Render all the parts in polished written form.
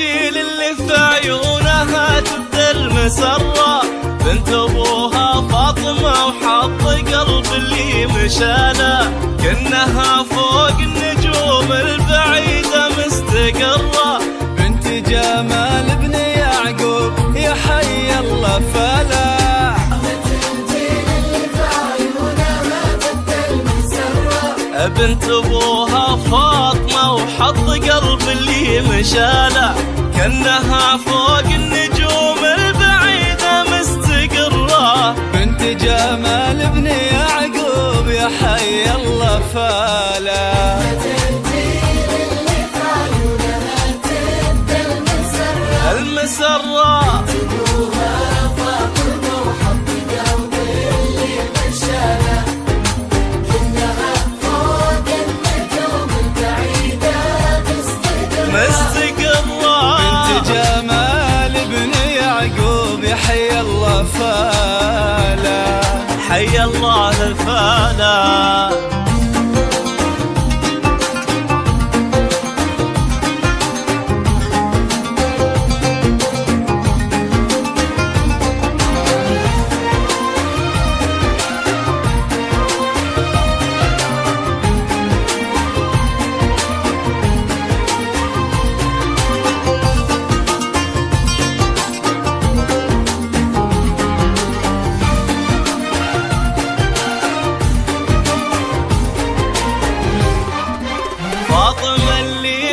الجيل اللي في عيونها تبدى المسرة، بنت ابوها فاطمة وحط قلب اللي مشاله، كأنها فوق النجوم البعيدة مستقرة. بنت جمال ابن يعقوب يا حي الله فلا، بنت ابوها فاطمة وحط قلب اللي مشاله، كأنها فوق النجوم البعيدة مستقرة. بنت جمال ابن يعقوب يا حي الله فلا، المسرة بنت جمال ابن يعقوب يا حي الله فلا، حي الله فلا.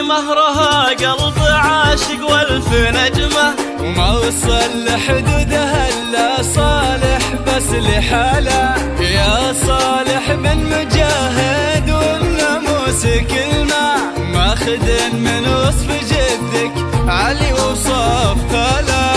مهرها قلب عاشق والف نجمة، وما وصل لحدودها الا صالح بس لحاله. يا صالح بن مجاهد والناموس كلمة، ماخذ من وصف جدك علي وصف خلا.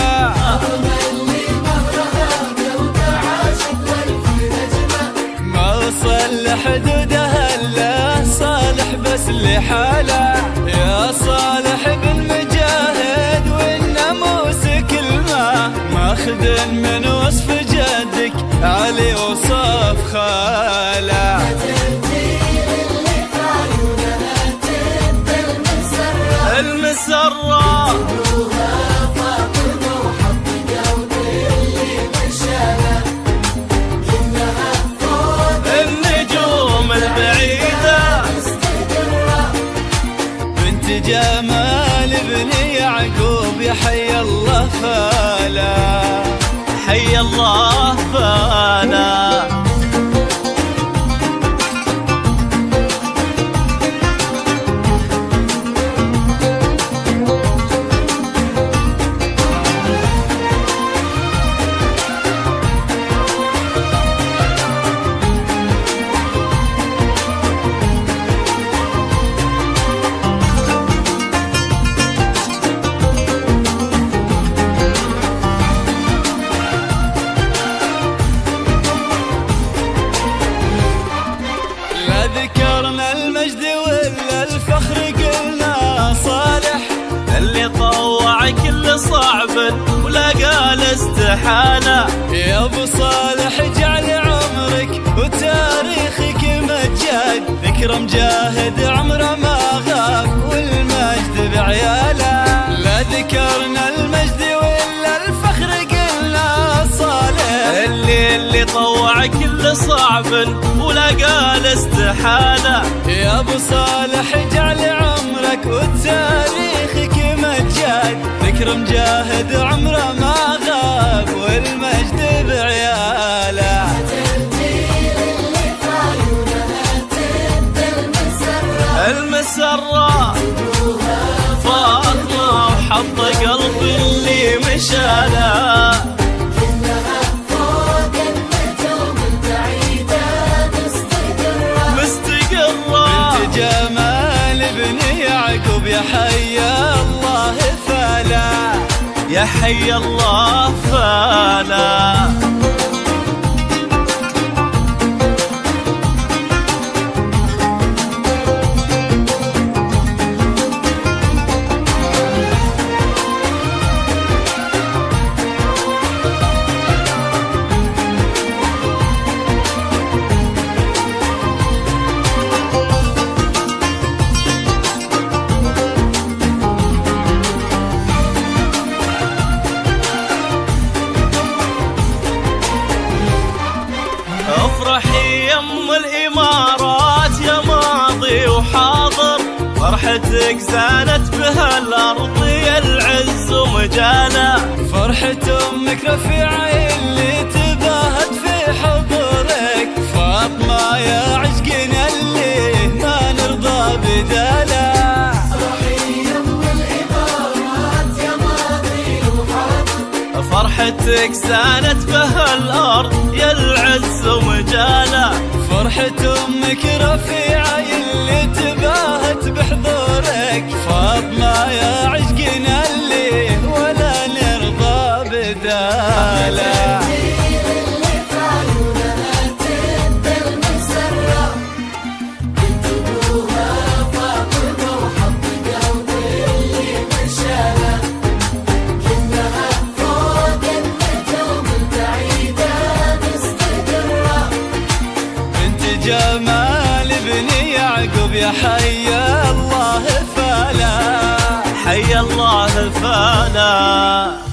ما وصل لحدودها الا صالح بس لحاله. يا صالح بن مجاهد والناموس كلمة، ماخذ من وصف جدك علي وصف خاله. المسرة النجوم البعيدة. بنت جمال ابن يعقوب يا حي الله فلا، حي الله فلا. ذكرنا المجد ولا الفخر قلنا صالح، اللي طوع كل صعب ولقى الاستحالة. يا ابو صالح جعل عمرك وتاريخك مجاد، ذكر مجاهد عمره ما غاب والمجد بعياله. لا ذكرنا المجد ولا الفخر قلنا صالح، اللي طوع كل صعب ولقى الاستحالة. يا ابو صالح جعل عمرك وتاريخك مجاد، ذكر مجاهد عمره ما غاب والمجد بعياله. المسرة فاطمة وحط قلب اللي مشاله، جمال ابن يعقوب يا حي الله فلا، يا حي الله فلا. أم الإمارات يا ماضي وحاضر، فرحتك زانت بها الأرض يا العز ومجاله. فرحة أمك رفيعة اللي تباهت في حضورك، فاطمة يا عشقنا اللي ما نرضى بداله. فرحتك زانت بها الأرض يا العز ومجاله. فرحة أمك رفيعة اللي تباهت بحضورك، فاطمة يا عشقنا اللي ولا نرضى بداله. جمال ابن يعقوب يا حي الله فلا، حي الله فلا.